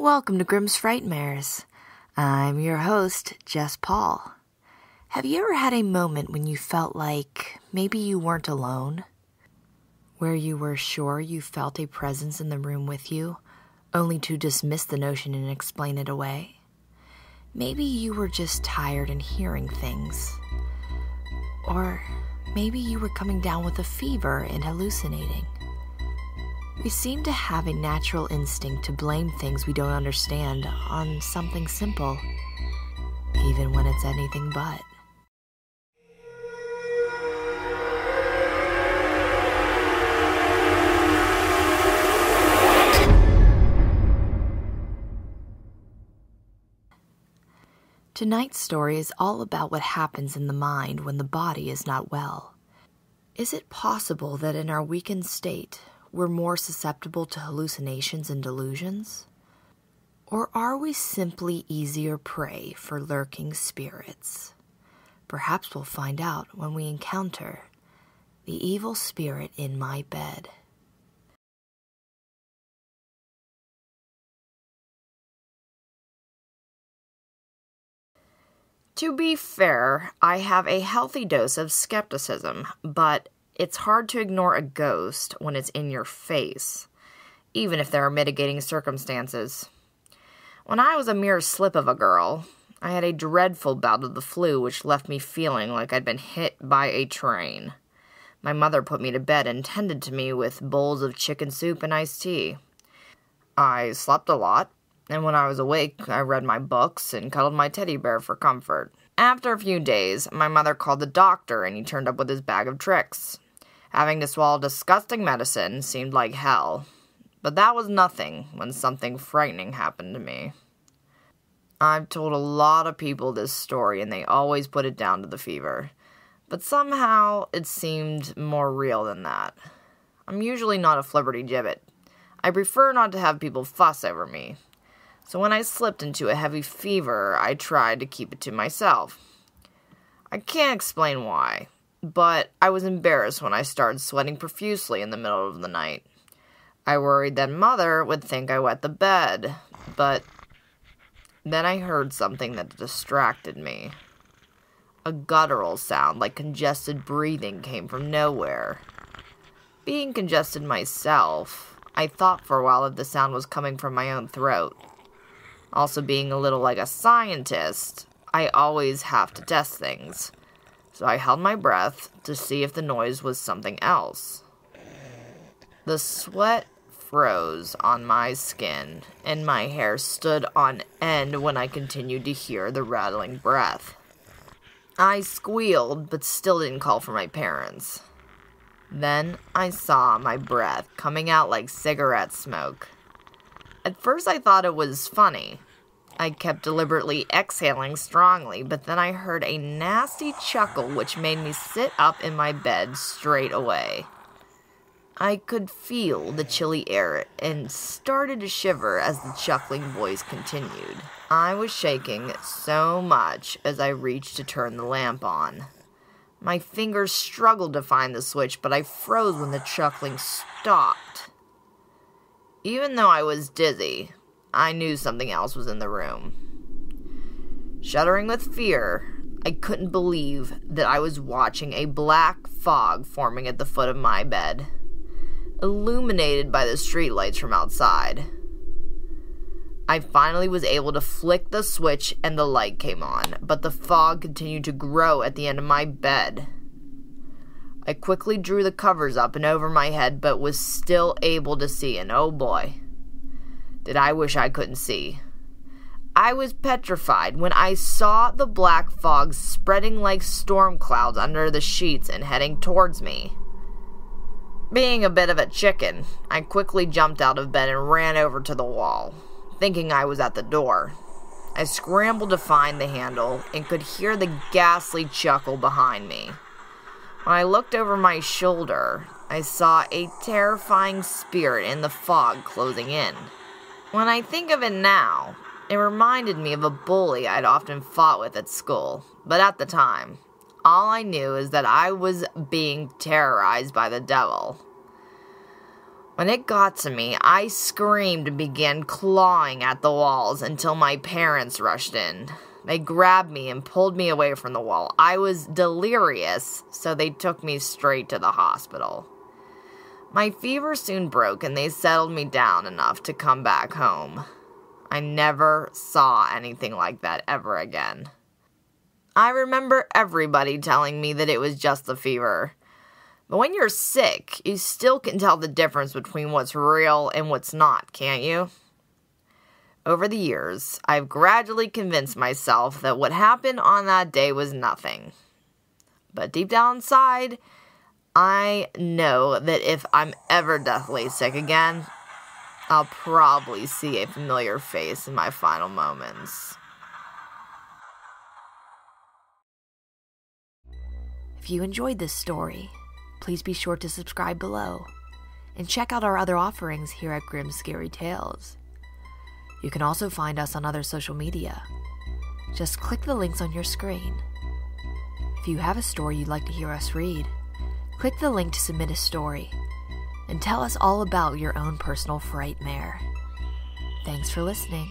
Welcome to Grimm's Frightmares. I'm your host, Jess. Have you ever had a moment when you felt like maybe you weren't alone? Where you were sure you felt a presence in the room with you, only to dismiss the notion and explain it away? Maybe you were just tired and hearing things. Or maybe you were coming down with a fever and hallucinating. We seem to have a natural instinct to blame things we don't understand on something simple, even when it's anything but. Tonight's story is all about what happens in the mind when the body is not well. Is it possible that in our weakened state, we're more susceptible to hallucinations and delusions? Or are we simply easier prey for lurking spirits? Perhaps we'll find out when we encounter the evil spirit in my bed. To be fair, I have a healthy dose of skepticism, but it's hard to ignore a ghost when it's in your face, even if there are mitigating circumstances. When I was a mere slip of a girl, I had a dreadful bout of the flu which left me feeling like I'd been hit by a train. My mother put me to bed and tended to me with bowls of chicken soup and iced tea. I slept a lot, and when I was awake, I read my books and cuddled my teddy bear for comfort. After a few days, my mother called the doctor and he turned up with his bag of tricks. Having to swallow disgusting medicine seemed like hell, but that was nothing when something frightening happened to me. I've told a lot of people this story and they always put it down to the fever, but somehow it seemed more real than that. I'm usually not a flibberty-gibbet. I prefer not to have people fuss over me. So when I slipped into a heavy fever, I tried to keep it to myself. I can't explain why, but I was embarrassed when I started sweating profusely in the middle of the night. I worried that Mother would think I wet the bed, but then I heard something that distracted me. A guttural sound like congested breathing came from nowhere. Being congested myself, I thought for a while that the sound was coming from my own throat. Also, being a little like a scientist, I always have to test things, so I held my breath to see if the noise was something else. The sweat froze on my skin, and my hair stood on end when I continued to hear the rattling breath. I squealed, but still didn't call for my parents. Then I saw my breath coming out like cigarette smoke. At first I thought it was funny. I kept deliberately exhaling strongly, but then I heard a nasty chuckle which made me sit up in my bed straight away. I could feel the chilly air and started to shiver as the chuckling voice continued. I was shaking so much as I reached to turn the lamp on. My fingers struggled to find the switch, but I froze when the chuckling stopped. Even though I was dizzy, I knew something else was in the room. Shuddering with fear, I couldn't believe that I was watching a black fog forming at the foot of my bed, illuminated by the streetlights from outside. I finally was able to flick the switch and the light came on, but the fog continued to grow at the end of my bed. I quickly drew the covers up and over my head, but was still able to see, and oh boy, did I wish I couldn't see. I was petrified when I saw the black fog spreading like storm clouds under the sheets and heading towards me. Being a bit of a chicken, I quickly jumped out of bed and ran over to the wall, thinking I was at the door. I scrambled to find the handle and could hear the ghastly chuckle behind me. When I looked over my shoulder, I saw a terrifying spirit in the fog closing in. When I think of it now, it reminded me of a bully I'd often fought with at school, but at the time, all I knew is that I was being terrorized by the devil. When it got to me, I screamed and began clawing at the walls until my parents rushed in. They grabbed me and pulled me away from the wall. I was delirious, so they took me straight to the hospital. My fever soon broke and they settled me down enough to come back home. I never saw anything like that ever again. I remember everybody telling me that it was just the fever. But when you're sick, you still can tell the difference between what's real and what's not, can't you? Over the years, I've gradually convinced myself that what happened on that day was nothing. But deep down inside, I know that if I'm ever deathly sick again, I'll probably see a familiar face in my final moments. If you enjoyed this story, please be sure to subscribe below and check out our other offerings here at Grimm Scary Tales. You can also find us on other social media. Just click the links on your screen. If you have a story you'd like to hear us read, click the link to submit a story and tell us all about your own personal Frightmare. Thanks for listening.